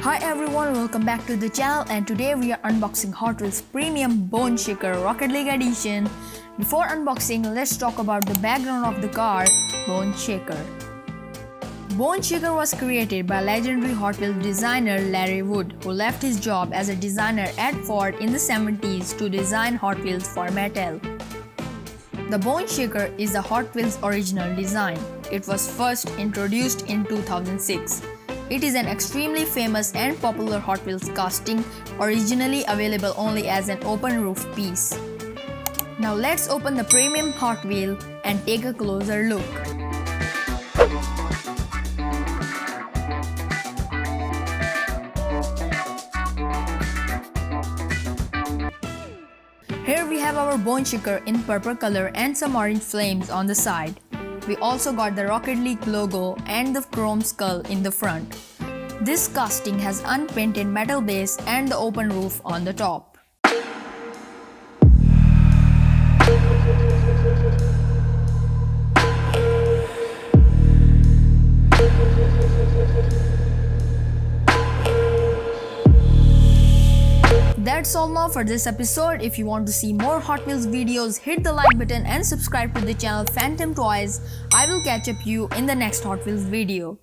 Hi everyone, welcome back to the channel, and today we are unboxing Hot Wheels Premium Bone Shaker Rocket League Edition. Before unboxing, let's talk about the background of the car, Bone Shaker. Bone Shaker was created by legendary Hot Wheels designer Larry Wood, who left his job as a designer at Ford in the 70s to design Hot Wheels for Mattel. The Bone Shaker is the Hot Wheels original design. It was first introduced in 2006. It is an extremely famous and popular Hot Wheels casting, originally available only as an open roof piece. Now let's open the premium Hot Wheel and take a closer look. Here we have our Bone Shaker in purple color and some orange flames on the side. We also got the Rocket League logo and the chrome skull in the front. This casting has unpainted metal base and the open roof on the top. That's all now for this episode. If you want to see more Hot Wheels videos, hit the like button and subscribe to the channel Phantom Toys. I will catch up you in the next Hot Wheels video.